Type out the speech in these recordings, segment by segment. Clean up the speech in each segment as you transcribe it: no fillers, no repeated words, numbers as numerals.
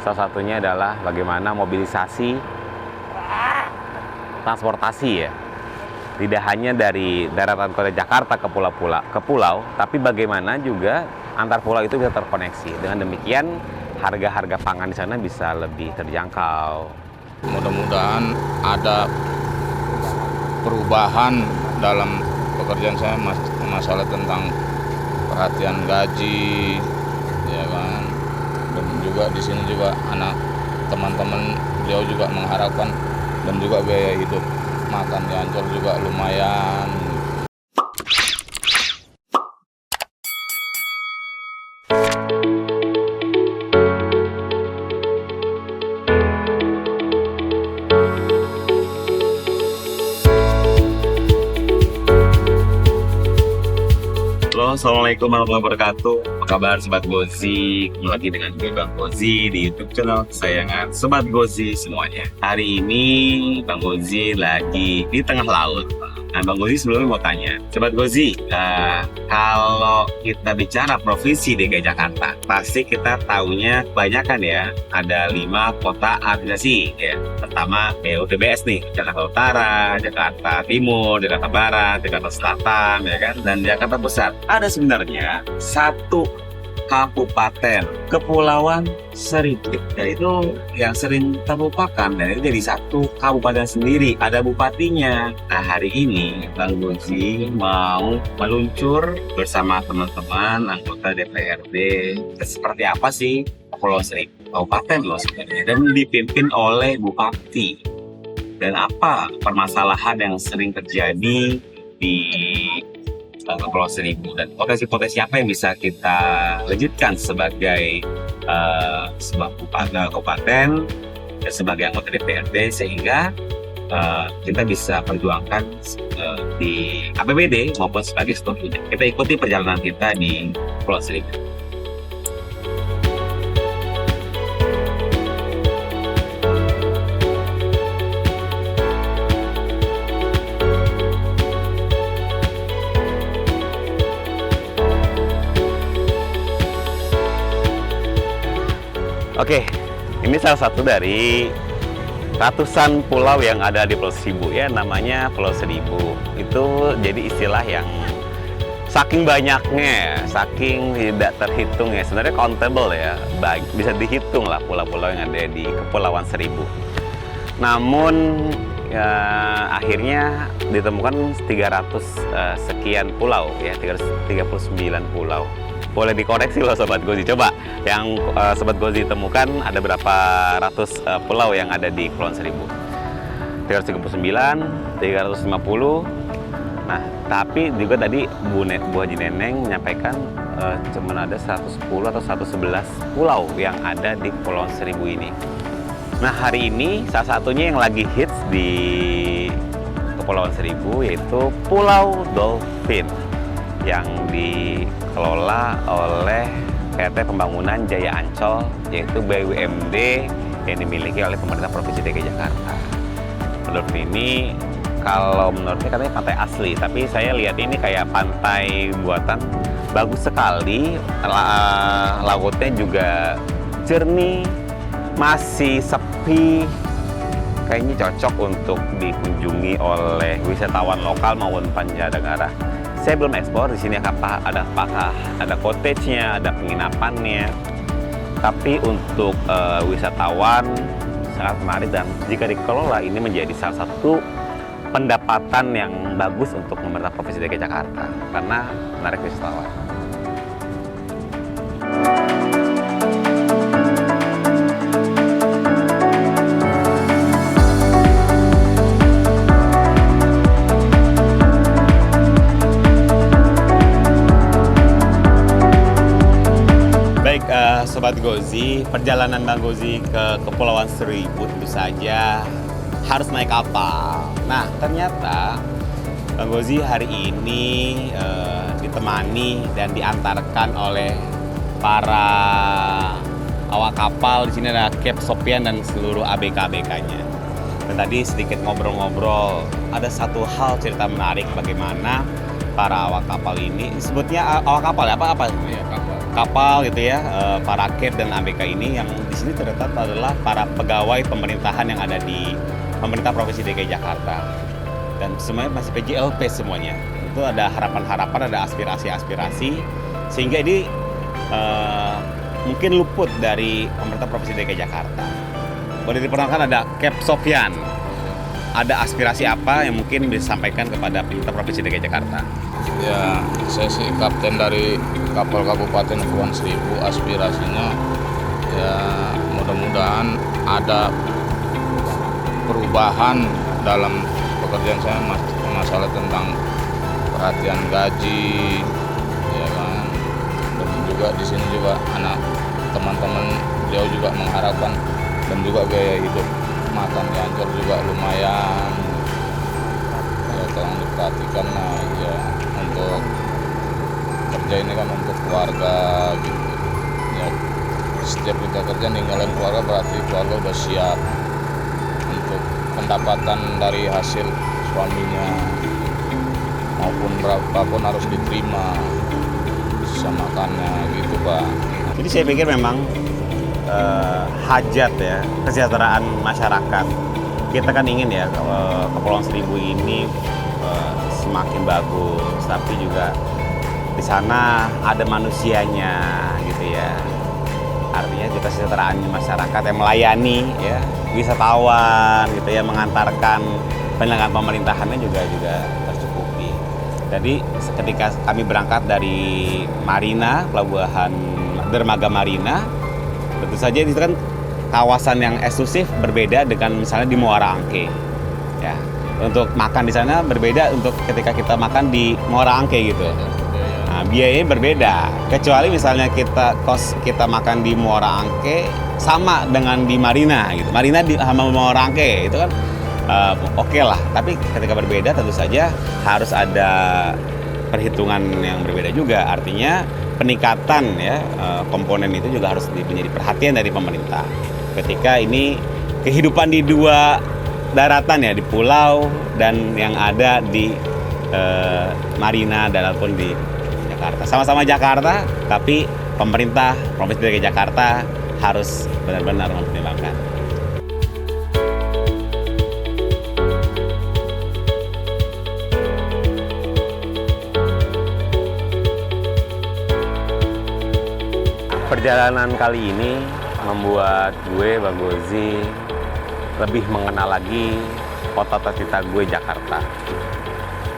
Salah satunya adalah bagaimana mobilisasi transportasi ya. Tidak hanya dari daratan kota Jakarta ke pulau, tapi bagaimana juga antar pulau itu bisa terkoneksi. Dengan demikian harga-harga pangan di sana bisa lebih terjangkau. Mudah-mudahan ada perubahan dalam pekerjaan saya, masalah tentang perhatian gaji, ya kan. Dan juga di sini juga anak teman-teman beliau juga mengharapkan, dan juga biaya hidup makan di Ancol juga lumayan. Halo, Assalamualaikum warahmatullahi wabarakatuh. Apa kabar Sobat Gozi? Kembali lagi dengan gue Bang Gozi di YouTube channel kesayangan Sobat Gozi semuanya. Hari ini Bang Gozi lagi di tengah laut. Nah, Bang Gozi sebelumnya mau tanya, Sobat Gozi, kalau kita bicara Provinsi DKI Jakarta, pasti kita taunya kebanyakan ya, ada 5 kota administrasi ya. Pertama UTBS nih, Jakarta Utara, Jakarta Timur, Jakarta Barat, Jakarta Selatan, ya kan, dan Jakarta Pusat. Ada sebenarnya satu kabupaten Kepulauan Seribu, dan itu yang sering terlupakan, dan itu jadi satu kabupaten sendiri, ada bupatinya. Nah, hari ini Bang Gozi mau meluncur bersama teman-teman anggota DPRD. Seperti apa sih Kepulauan Seribu, kabupaten loh sebenarnya, dan dipimpin oleh bupati, dan apa permasalahan yang sering terjadi di Kepulauan Seribu, dan potensi-potensi apa yang bisa kita lanjutkan sebagai sebuah kabupaten dan sebagai anggota DPRD, sehingga kita bisa perjuangkan di APBD maupun sebagai strukturnya. Kita ikuti perjalanan kita di Kepulauan Seribu. Oke, ini salah satu dari ratusan pulau yang ada di Pulau Seribu ya, namanya Pulau Seribu. Itu jadi istilah yang saking banyaknya, saking tidak terhitung ya, sebenarnya countable ya, bisa dihitung lah pulau-pulau yang ada di Kepulauan Seribu. Namun ya, akhirnya ditemukan 300 sekian pulau ya, 339 pulau. Boleh dikoreksi loh Sobat Gozi, coba yang Sobat Gozi temukan ada berapa ratus pulau yang ada di Kepulauan Seribu? 339, 350. Nah, tapi juga tadi Bu Haji Neneng menyampaikan cuma ada 110 atau 111 pulau yang ada di Kepulauan Seribu ini. Nah, hari ini salah satunya yang lagi hits di Kepulauan Seribu yaitu Pulau Dolphin yang dikelola oleh PT Pembangunan Jaya Ancol, yaitu BUMD yang dimiliki oleh pemerintah Provinsi DKI Jakarta. Dolphin ini kalau menurutnya katanya pantai asli, tapi saya lihat ini kayak pantai buatan, bagus sekali, lautnya juga jernih, masih sepi, kayaknya cocok untuk dikunjungi oleh wisatawan lokal maupun mancanegara. Saya belum ekspor di sini apakah ada cottage-nya, ada penginapannya. Tapi untuk wisatawan sangat menarik, dan jika dikelola ini menjadi salah satu pendapatan yang bagus untuk pemerintah Provinsi DKI Jakarta karena menarik wisatawan. Baik, Sobat Gozi, perjalanan Bang Gozi ke Kepulauan Seribu tentu saja harus naik kapal. Nah, ternyata Bang Gozi hari ini ditemani dan diantarkan oleh para awak kapal. Di sini ada Cap Sopian dan seluruh ABK-ABK-nya. Dan tadi sedikit ngobrol-ngobrol, ada satu hal cerita menarik bagaimana para awak kapal ini, sebutnya awak kapal ya, apa? Iya, kapal. kapal gitu ya, para Cape dan ABK ini yang di sini terdapat adalah para pegawai pemerintahan yang ada di pemerintah Provinsi DKI Jakarta. Dan semuanya masih PJLP semuanya. Itu ada harapan-harapan, ada aspirasi-aspirasi, sehingga ini mungkin luput dari pemerintah Provinsi DKI Jakarta. Boleh diperkenalkan ada Cap Sofyan. Ada aspirasi apa yang mungkin disampaikan kepada pemerintah Provinsi DKI Jakarta? Ya, saya sih kapten dari kapal Kabupaten Kepulauan Seribu. Aspirasinya ya mudah-mudahan ada perubahan dalam pekerjaan saya, masalah tentang perhatian gaji, ya kan. Dan juga di sini juga anak teman-teman beliau juga mengharapkan, dan juga gaya hidup makan di Ancol juga lumayan, ya tolong diperhatikan lah ya, untuk kerja ini kan untuk keluarga gitu ya. Setiap kita kerja ninggalin keluarga berarti keluarga udah siap untuk pendapatan dari hasil suaminya maupun berapapun harus diterima bisa makannya gitu Pak. Jadi saya pikir memang hajat ya, kesejahteraan masyarakat. Kita kan ingin ya Kepulauan Seribu ini semakin bagus, tapi juga di sana ada manusianya gitu ya. Artinya juga kesejahteraan masyarakat yang melayani ya, wisatawan gitu ya, mengantarkan penyelenggaraan pemerintahannya juga tercukupi. Jadi ketika kami berangkat dari Marina, pelabuhan dermaga Marina, tentu saja itu kan kawasan yang eksklusif, berbeda dengan misalnya di Muara Angke. Ya, untuk makan di sana berbeda untuk ketika kita makan di Muara Angke gitu. Nah, biayanya berbeda. Kecuali misalnya kita makan di Muara Angke sama dengan di Marina gitu. Marina sama Muara Angke itu kan oke lah. Tapi ketika berbeda tentu saja harus ada perhitungan yang berbeda juga. Artinya peningkatan ya komponen itu juga harus menjadi perhatian dari pemerintah. Ketika ini kehidupan di dua daratan ya, di pulau dan yang ada di Marina dan ataupun di Jakarta. Sama-sama Jakarta, tapi pemerintah Provinsi DKI Jakarta harus benar-benar mempertimbangkan. Perjalanan kali ini membuat gue, Bang Gozi, lebih mengenal lagi kota tercinta gue, Jakarta.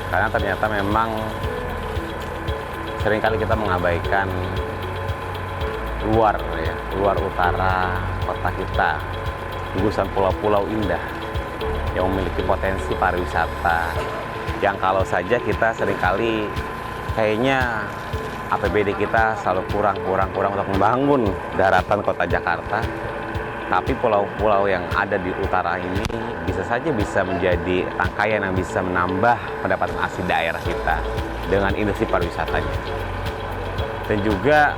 Karena ternyata memang seringkali kita mengabaikan luar utara kota kita, gugusan pulau-pulau indah yang memiliki potensi pariwisata, yang kalau saja kita seringkali kayaknya APBD kita selalu kurang untuk membangun daratan kota Jakarta. Tapi pulau-pulau yang ada di utara ini bisa menjadi rangkaian yang bisa menambah pendapatan asli daerah kita dengan industri pariwisatanya. Dan juga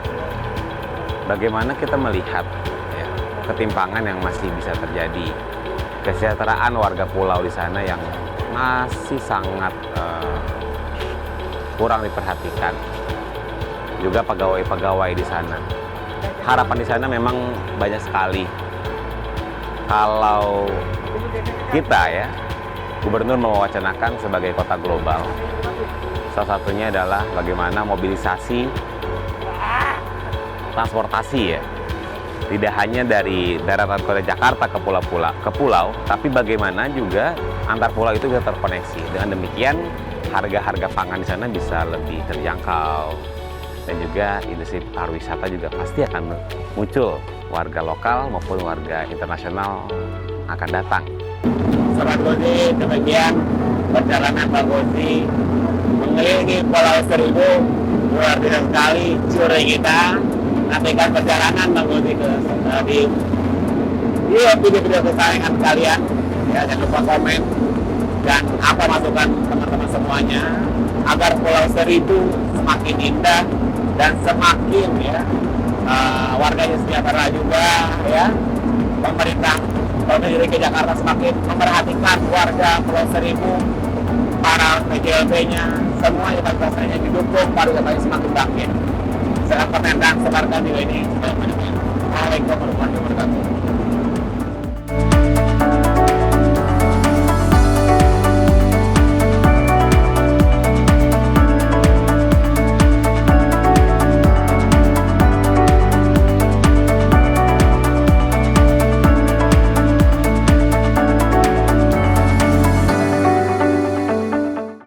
bagaimana kita melihat ya, ketimpangan yang masih bisa terjadi, kesejahteraan warga pulau di sana yang masih sangat kurang diperhatikan. Juga pegawai-pegawai di sana. Harapan di sana memang banyak sekali. Kalau kita ya, gubernur mewacanakan sebagai kota global, salah satunya adalah bagaimana mobilisasi transportasi ya, tidak hanya dari daratan kota Jakarta ke pulau, tapi bagaimana juga antar pulau itu bisa terkoneksi. Dengan demikian harga-harga pangan di sana bisa lebih terjangkau. Dan juga industri pariwisata juga pasti akan muncul, warga lokal maupun warga internasional akan datang. Sobat Gozi, demikian perjalanan Bang Gozi mengelilingi Pulau Seribu. Luar biasa sekali curi kita. Nantikan perjalanan Bang Gozi di video-video kesayangan kalian. Ya, jangan lupa komen dan apa masukan teman-teman semuanya agar Pulau Seribu semakin indah dan semakin ya warganya sejahtera juga ya. Pemerintah Provinsi DKI Jakarta semakin memperhatikan warga Pulau Seribu, para PJLP-nya, semuanya pariwisatanya didukung, pariwisatanya semakin bangkit. Saya komen dan sebarkan video ini. Assalamualaikum warahmatullahi wabarakatuh.